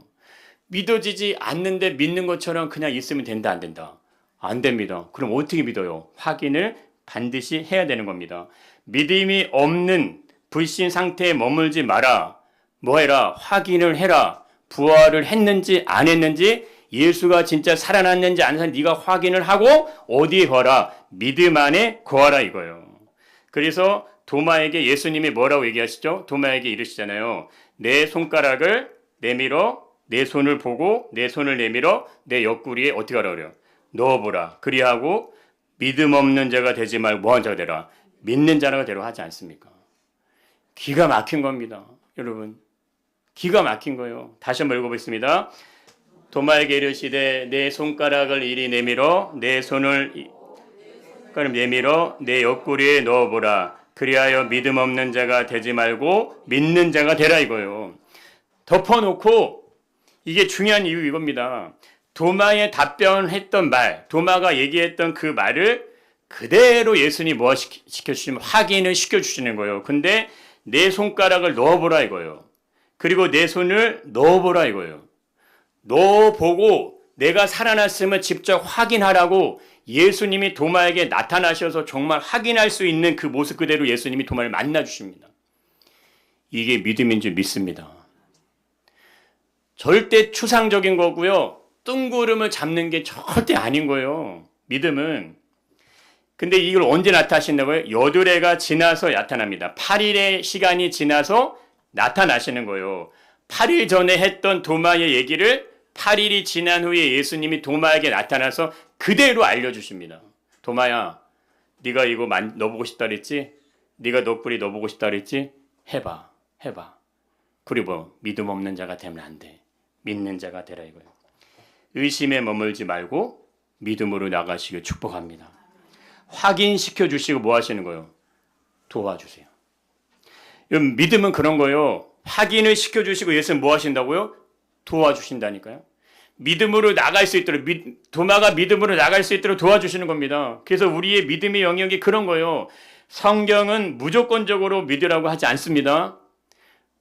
믿어지지 않는데 믿는 것처럼 그냥 있으면 된다 안 된다? 안 됩니다. 그럼 어떻게 믿어요? 확인을 반드시 해야 되는 겁니다. 믿음이 없는 불신 상태에 머물지 마라. 뭐 해라? 확인을 해라. 부활을 했는지 안 했는지 예수가 진짜 살아났는지 안 살았는지 네가 확인을 하고 어디에 거라? 믿음 안에 거하라 이거예요. 그래서 도마에게 예수님이 뭐라고 얘기하시죠? 도마에게 이르시잖아요. 내 손가락을 내밀어 내 손을 보고 내 손을 내밀어 내 옆구리에 어떻게 하라 그래요? 넣어보라. 그리하고 믿음 없는 자가 되지 말고 뭐한 자가 되라? 믿는 자가 되라 하지 않습니까? 기가 막힌 겁니다. 여러분. 기가 막힌 거예요. 다시 한번 읽어보겠습니다. 도마에게 이르시되 내 손가락을 이리 내밀어 내 손을 내밀어 내 옆구리에 넣어보라. 그리하여 믿음 없는 자가 되지 말고 믿는 자가 되라 이거예요. 덮어놓고 이게 중요한 이유 이겁니다. 도마에 답변했던 말, 도마가 얘기했던 그 말을 그대로 예수님이 뭐 시켜주시면 확인을 시켜주시는 거예요. 근데 내 손가락을 넣어보라 이거예요. 그리고 내 손을 넣어보라 이거예요. 넣어보고 내가 살아났음을 직접 확인하라고 예수님이 도마에게 나타나셔서 정말 확인할 수 있는 그 모습 그대로 예수님이 도마를 만나주십니다. 이게 믿음인 줄 믿습니다. 절대 추상적인 거고요. 뜬구름을 잡는 게 절대 아닌 거예요. 믿음은. 근데 이걸 언제 나타나신다고요? 여드레가 지나서 나타납니다. 8일의 시간이 지나서 나타나시는 거예요. 8일 전에 했던 도마의 얘기를 8일이 지난 후에 예수님이 도마에게 나타나서 그대로 알려주십니다. 도마야, 네가 이거 넣어보고 싶다 그랬지? 네가 너구리 넣어보고 싶다 그랬지? 해봐. 그리고 믿음 없는 자가 되면 안 돼. 믿는 자가 되라 이거예요. 의심에 머물지 말고 믿음으로 나가시길 축복합니다. 확인시켜 주시고 뭐 하시는 거예요? 도와주세요. 믿음은 그런 거예요. 확인을 시켜주시고 예수는 뭐 하신다고요? 도와주신다니까요. 믿음으로 나갈 수 있도록 도마가 믿음으로 나갈 수 있도록 도와주시는 겁니다. 그래서 우리의 믿음의 영역이 그런 거예요. 성경은 무조건적으로 믿으라고 하지 않습니다.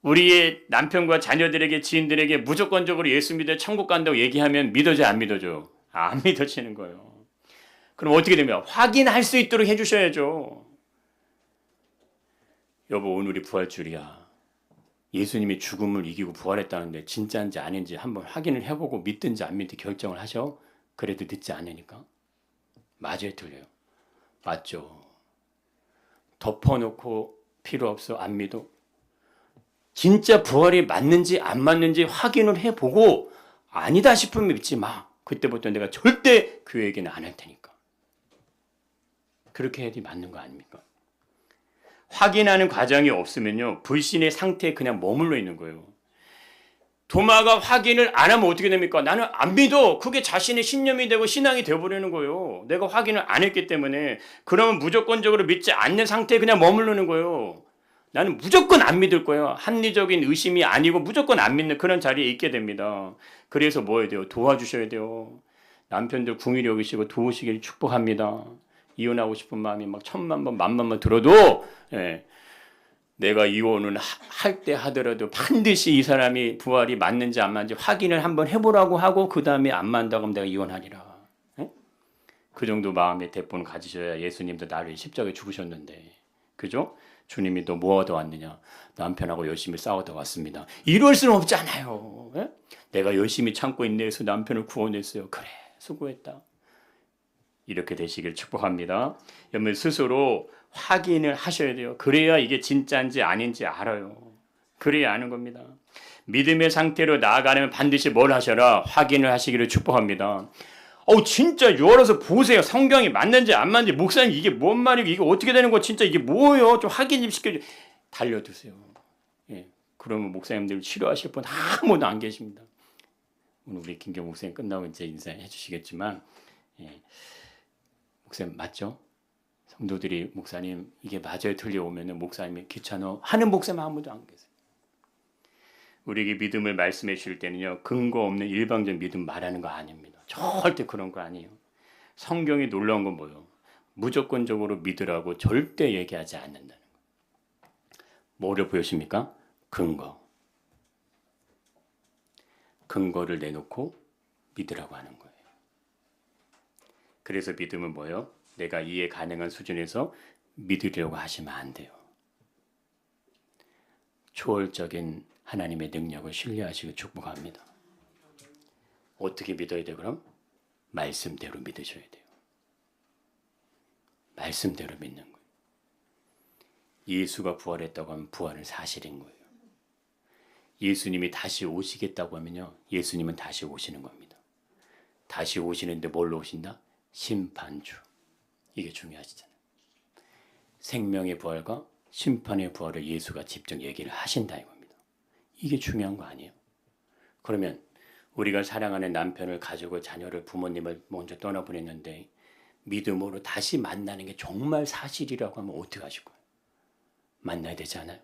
우리의 남편과 자녀들에게 지인들에게 무조건적으로 예수 믿어 천국 간다고 얘기하면 믿어져 안 믿어져? 안 믿어지는 거예요. 그럼 어떻게 됩니까? 확인할 수 있도록 해주셔야죠. 여보 오늘이 부활주일이야. 예수님이 죽음을 이기고 부활했다는데 진짜인지 아닌지 한번 확인을 해보고 믿든지 안 믿든지 결정을 하셔. 그래도 늦지 않으니까. 맞아요 틀려요? 맞죠. 덮어놓고 필요 없어 안 믿어. 진짜 부활이 맞는지 안 맞는지 확인을 해보고 아니다 싶으면 믿지 마. 그때부터 내가 절대 교회 얘기는 안 할 테니까. 그렇게 해야지 맞는 거 아닙니까? 확인하는 과정이 없으면요, 불신의 상태에 그냥 머물러 있는 거예요. 도마가 확인을 안 하면 어떻게 됩니까? 나는 안 믿어. 그게 자신의 신념이 되고 신앙이 되어버리는 거예요. 내가 확인을 안 했기 때문에. 그러면 무조건적으로 믿지 않는 상태에 그냥 머무르는 거예요. 나는 무조건 안 믿을 거예요. 합리적인 의심이 아니고 무조건 안 믿는 그런 자리에 있게 됩니다. 그래서 뭐 해야 돼요? 도와주셔야 돼요. 남편들 궁일이 여기시고 도우시길 축복합니다. 이혼하고 싶은 마음이 막 1000만 번, 10,000번 들어도, 예, 내가 이혼을 할 때 하더라도 반드시 이 사람이 부활이 맞는지 안 맞는지 확인을 한번 해보라고 하고 그 다음에 안 맞는다고 하면 내가 이혼하리라. 예? 그 정도 마음의 대본 가지셔야 예수님도 나를 십자가에 죽으셨는데, 그죠? 주님이 또 뭐 하다 왔느냐? 남편하고 열심히 싸우다 왔습니다. 이럴 수는 없잖아요. 예? 내가 열심히 참고 인내해서 남편을 구원했어요. 그래, 수고했다. 이렇게 되시길 축복합니다. 여러분 스스로 확인을 하셔야 돼요. 그래야 이게 진짜인지 아닌지 알아요. 그래야 아는 겁니다. 믿음의 상태로 나아가려면 반드시 뭘 하셔라? 확인을 하시기를 축복합니다. 진짜 열어서 보세요. 성경이 맞는지 안 맞는지. 목사님 이게 뭔 말이고 이게 어떻게 되는 거 진짜 이게 뭐예요? 좀 확인 좀 시켜줘. 달려두세요. 예. 그러면 목사님들 치료하실 분 아무도 안 계십니다. 오늘 우리 김경 목사님 끝나고 이제 인사해 주시겠지만, 예. 목사님 맞죠? 성도들이 목사님 이게 맞아요 틀려오면은 목사님이 귀찮아 하는 목사님 아무도 안 계세요. 우리에게 믿음을 말씀해 주실 때는요, 근거 없는 일방적 믿음 말하는 거 아닙니다. 절대 그런 거 아니에요. 성경이 놀라운 건 뭐예요? 무조건적으로 믿으라고 절대 얘기하지 않는다는 거. 뭐를 보여줍니까? 근거를 내놓고 믿으라고 하는 거예요. 그래서 믿음은 뭐예요? 내가 이해 가능한 수준에서 믿으려고 하시면 안 돼요. 초월적인 하나님의 능력을 신뢰하시고 축복합니다. 어떻게 믿어야 돼요 그럼? 말씀대로 믿으셔야 돼요. 말씀대로 믿는 거예요. 예수가 부활했다고 하면 부활은 사실인 거예요. 예수님이 다시 오시겠다고 하면요, 예수님은 다시 오시는 겁니다. 다시 오시는데 뭘로 오신다? 심판주. 이게 중요하시잖아요. 생명의 부활과 심판의 부활을 예수가 직접 얘기를 하신다 이겁니다. 이게 중요한 거 아니에요? 그러면 우리가 사랑하는 남편을 가지고 자녀를 부모님을 먼저 떠나보냈는데 믿음으로 다시 만나는 게 정말 사실이라고 하면 어떻게 하실 거예요? 만나야 되지 않아요?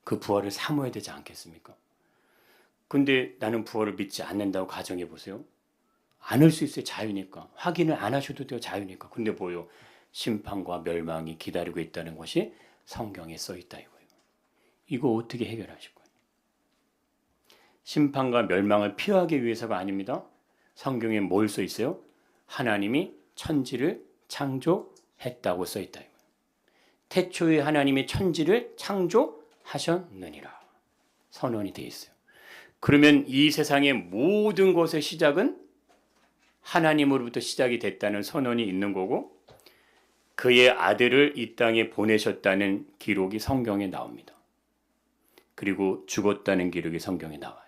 그 부활을 사모해야 되지 않겠습니까? 근데 나는 부활을 믿지 않는다고 가정해 보세요. 안 할 수 있어요. 자유니까. 확인을 안 하셔도 돼요. 자유니까. 근데 뭐요? 심판과 멸망이 기다리고 있다는 것이 성경에 써 있다 이거예요. 이거 어떻게 해결하실 거예요? 심판과 멸망을 피하기 위해서가 아닙니다. 성경에 뭘 써 있어요? 하나님이 천지를 창조했다고 써 있다 이거예요. 태초에 하나님이 천지를 창조하셨느니라. 선언이 되어 있어요. 그러면 이 세상의 모든 것의 시작은 하나님으로부터 시작이 됐다는 선언이 있는 거고, 그의 아들을 이 땅에 보내셨다는 기록이 성경에 나옵니다. 그리고 죽었다는 기록이 성경에 나와요.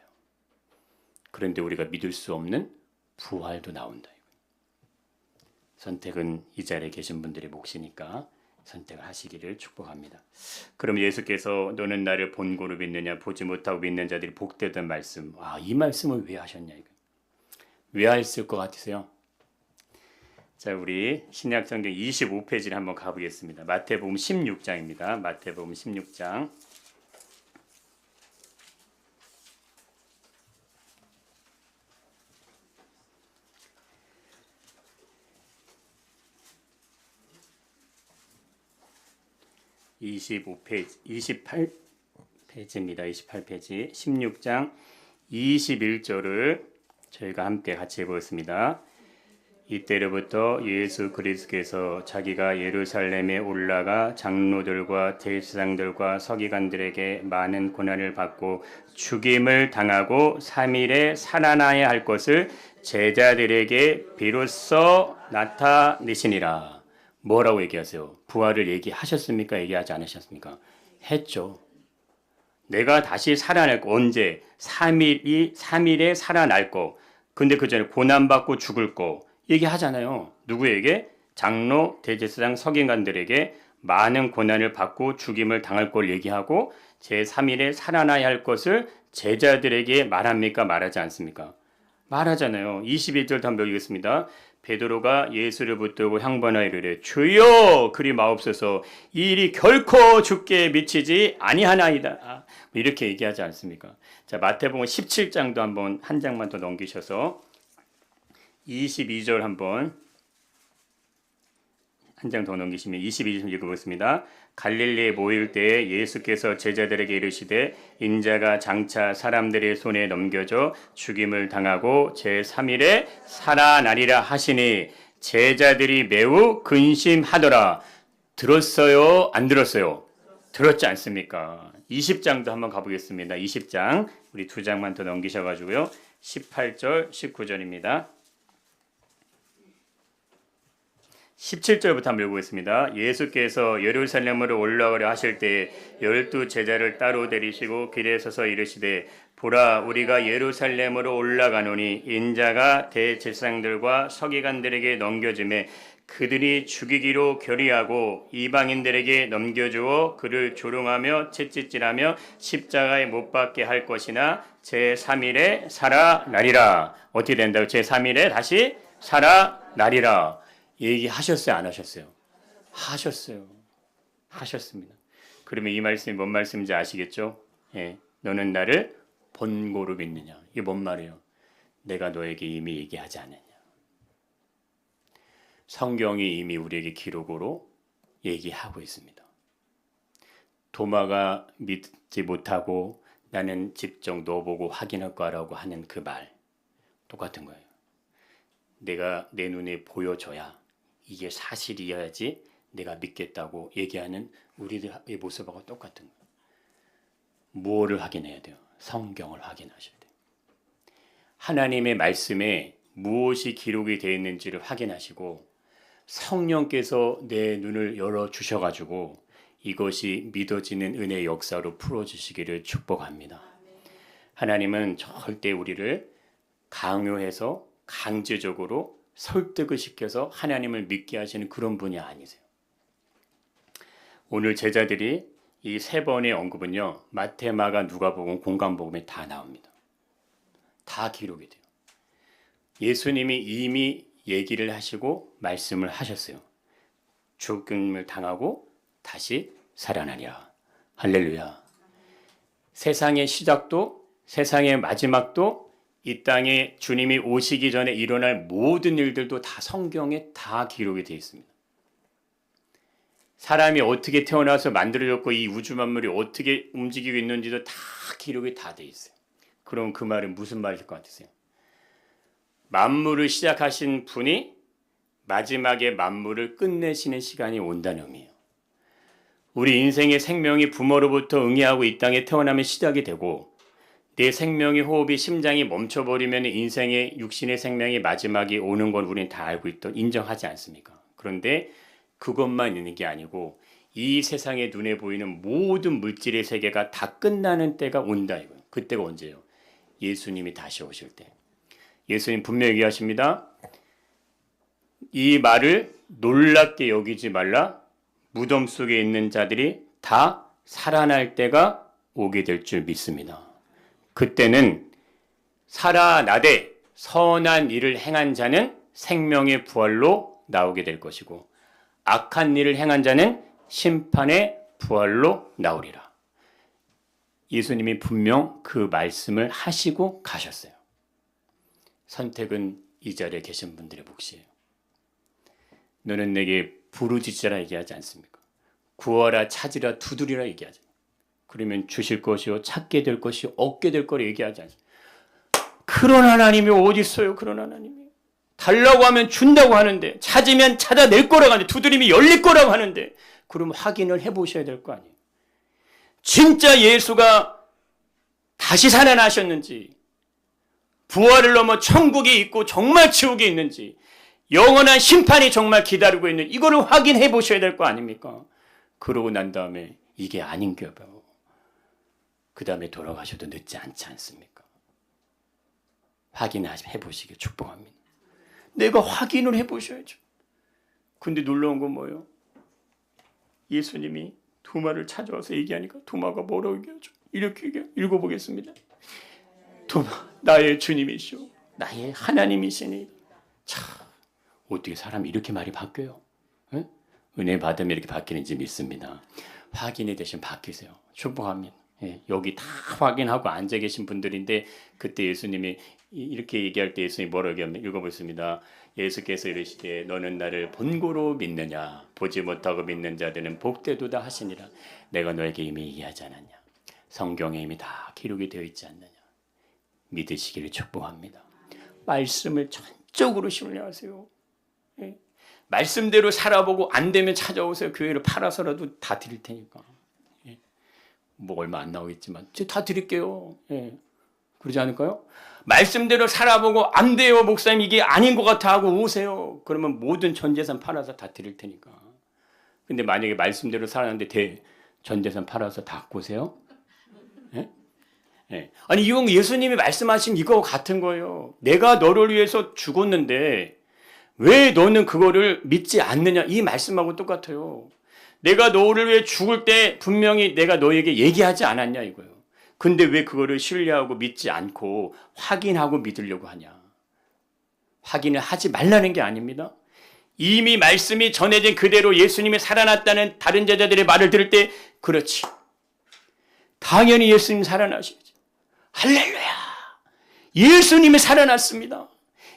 그런데 우리가 믿을 수 없는 부활도 나온다. 선택은 이 자리에 계신 분들의 몫이니까 선택을 하시기를 축복합니다. 그럼 예수께서 너는 나를 본고로 믿느냐 보지 못하고 믿는 자들이 복되던 말씀. 이 말씀을 왜 하셨냐 이거. 왜 했을 것 같으세요? 자, 우리 신약성경 25페이지를 한번 가보겠습니다. 마태복음 16장입니다. 마태복음 16장. (28페이지입니다) 28페이지 16장 21절을 저희가 함께 같이 해보겠습니다. 이때로부터 예수 그리스도께서 자기가 예루살렘에 올라가 장로들과 대제사장들과 서기관들에게 많은 고난을 받고 죽임을 당하고 3일에 살아나야 할 것을 제자들에게 비로소 나타내시니라. 뭐라고 얘기하세요? 부활을 얘기하셨습니까? 얘기하지 않으셨습니까? 했죠. 내가 다시 살아날 거. 언제? 3일에 살아날 거. 근데 그 전에 고난받고 죽을 거. 얘기하잖아요. 누구에게? 장로, 대제사장, 서기관들에게 많은 고난을 받고 죽임을 당할 걸 얘기하고 제3일에 살아나야 할 것을 제자들에게 말합니까? 말하지 않습니까? 말하잖아요. 21절 한번 읽겠습니다. 베드로가 예수를 붙들고 향번하여 이르되 주여 그리 마옵소서 이 일이 결코 주께 미치지 아니하나이다. 이렇게 얘기하지 않습니까? 자, 마태복음 17장도 한번 한 장만 더 넘기셔서 22절 한번 한 장 더 넘기시면 22절 읽어보겠습니다. 갈릴리에 모일 때에 예수께서 제자들에게 이르시되 인자가 장차 사람들의 손에 넘겨져 죽임을 당하고 제3일에 살아나리라 하시니 제자들이 매우 근심하더라. 들었어요? 안 들었어요? 들었지 않습니까? 20장도 한번 가보겠습니다. 20장 우리 두 장만 더 넘기셔가지고요. 18절 19절입니다. 17절부터 한번 읽어보겠습니다. 예수께서 예루살렘으로 올라가려 하실 때 12 제자를 따로 데리시고 길에 서서 이르시되 보라 우리가 예루살렘으로 올라가노니 인자가 대제사장들과 서기관들에게 넘겨짐에 그들이 죽이기로 결의하고 이방인들에게 넘겨주어 그를 조롱하며 채찍질하며 십자가에 못 박게 할 것이나 제3일에 살아나리라. 어떻게 된다고? 제3일에 다시 살아나리라. 얘기하셨어요? 안 하셨어요? 하셨어요. 하셨습니다. 그러면 이 말씀이 뭔 말씀인지 아시겠죠? 예, 너는 나를 본고로 믿느냐. 이게 뭔 말이에요? 내가 너에게 이미 얘기하지 않았냐. 성경이 이미 우리에게 기록으로 얘기하고 있습니다. 도마가 믿지 못하고 나는 직접 너보고 확인할 거라고 하는 그 말 똑같은 거예요. 내가 내 눈에 보여줘야 이게 사실이어야지 내가 믿겠다고 얘기하는 우리들의 모습하고 똑같은 거예요. 뭐를 확인해야 돼요? 성경을 확인하셔야 돼요. 하나님의 말씀에 무엇이 기록이 되어 있는지를 확인하시고 성령께서 내 눈을 열어주셔가지고 이것이 믿어지는 은혜의 역사로 풀어주시기를 축복합니다. 하나님은 절대 우리를 강요해서 강제적으로 설득을 시켜서 하나님을 믿게 하시는 그런 분이 아니세요. 오늘 제자들이 이 세 번의 언급은요. 마태, 마가, 누가복음, 공관복음에 다 나옵니다. 다 기록이 돼요. 예수님이 이미 얘기를 하시고 말씀을 하셨어요. 죽음을 당하고 다시 살아나리라. 할렐루야. 세상의 시작도 세상의 마지막도 이 땅에 주님이 오시기 전에 일어날 모든 일들도 다 성경에 다 기록이 되어 있습니다. 사람이 어떻게 태어나서 만들어졌고 이 우주 만물이 어떻게 움직이고 있는지도 다 기록이 다 되어 있어요. 그럼 그 말은 무슨 말일 것 같으세요? 만물을 시작하신 분이 마지막에 만물을 끝내시는 시간이 온다는 의미예요. 우리 인생의 생명이 부모로부터 응애하고 이 땅에 태어나면 시작이 되고 내 생명의 호흡이 심장이 멈춰버리면 인생의 육신의 생명의 마지막이 오는 건 우리는 다 알고 있던 인정하지 않습니까? 그런데 그것만 있는 게 아니고 이 세상의 눈에 보이는 모든 물질의 세계가 다 끝나는 때가 온다 이거예요. 그때가 언제예요? 예수님이 다시 오실 때. 예수님 분명히 얘기하십니다. 이 말을 놀랍게 여기지 말라. 무덤 속에 있는 자들이 다 살아날 때가 오게 될 줄 믿습니다. 그때는 살아나되 선한 일을 행한 자는 생명의 부활로 나오게 될 것이고 악한 일을 행한 자는 심판의 부활로 나오리라. 예수님이 분명 그 말씀을 하시고 가셨어요. 선택은 이 자리에 계신 분들의 몫이에요. 너는 내게 부르짖으라 얘기하지 않습니까? 구하라 찾으라 두드리라 얘기하죠. 그러면 주실 것이요 찾게 될 것이요 얻게 될 거를 얘기하지 않습니까? 그런 하나님이 어디 있어요? 그런 하나님이. 달라고 하면 준다고 하는데 찾으면 찾아낼 거라고 하는데 두드리면 열릴 거라고 하는데 그럼 확인을 해보셔야 될 거 아니에요. 진짜 예수가 다시 살아나셨는지 부활을 넘어 천국에 있고 정말 지옥에 있는지 영원한 심판이 정말 기다리고 있는 이거를 확인해 보셔야 될 거 아닙니까? 그러고 난 다음에 이게 아닌가 봐요. 그 다음에 돌아가셔도 늦지 않지 않습니까? 확인해 보시길 축복합니다. 내가 확인을 해 보셔야죠. 근데 놀라운 건 뭐예요? 예수님이 도마를 찾아와서 얘기하니까 도마가 뭐라고 얘기하죠? 이렇게 읽어보겠습니다. 도마, 나의 주님이시오, 나의 하나님이시니. 참, 어떻게 사람이 이렇게 말이 바뀌어요? 에? 은혜 받으면 이렇게 바뀌는지 믿습니다. 확인이 되시면 바뀌세요. 축복합니다. 예, 여기 다 확인하고 앉아 계신 분들인데 그때 예수님이 이렇게 얘기할 때 예수님이 뭐라고 얘기하면 읽어보겠습니다. 예수께서 이르시되 너는 나를 본고로 믿느냐, 보지 못하고 믿는 자들은 복되도다 하시니라. 내가 너에게 이미 얘기하지 않았냐. 성경에 이미 다 기록이 되어 있지 않느냐. 믿으시기를 축복합니다. 말씀을 전적으로 신뢰하세요. 예. 말씀대로 살아보고 안 되면 찾아오세요. 교회를 팔아서라도 다 드릴 테니까. 예. 뭐 얼마 안 나오겠지만 다 드릴게요. 예. 그러지 않을까요? 말씀대로 살아보고 안 돼요, 목사님 이게 아닌 것 같아 하고 오세요. 그러면 모든 전 재산 팔아서 다 드릴 테니까. 근데 만약에 말씀대로 살았는데 전 재산 팔아서 다 갖고 오세요? 예? 예. 아니 이건 예수님이 말씀하신 이거와 같은 거예요. 내가 너를 위해서 죽었는데 왜 너는 그거를 믿지 않느냐. 이 말씀하고 똑같아요. 내가 너를 위해 죽을 때 분명히 내가 너에게 얘기하지 않았냐 이거예요. 근데 왜 그거를 신뢰하고 믿지 않고 확인하고 믿으려고 하냐. 확인을 하지 말라는 게 아닙니다. 이미 말씀이 전해진 그대로 예수님이 살아났다는 다른 제자들의 말을 들을 때 그렇지. 당연히 예수님 살아나시겠지. 할렐루야. 예수님이 살아났습니다.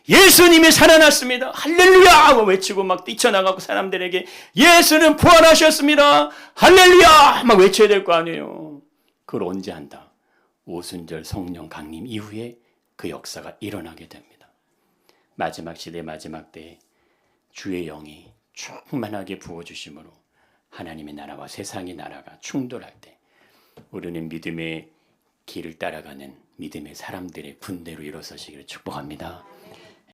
예수님이 살아났습니다. 할렐루야 하고 외치고 막 뛰쳐나가고 사람들에게 예수는 부활하셨습니다. 할렐루야 막 외쳐야 될 거 아니에요. 그걸 언제 한다? 오순절 성령 강림 이후에 그 역사가 일어나게 됩니다. 마지막 시대 마지막 때에 주의 영이 충만하게 부어주심으로 하나님의 나라와 세상의 나라가 충돌할 때 우리는 믿음의 길을 따라가는 믿음의 사람들의 군대로 일어서시기를 축복합니다.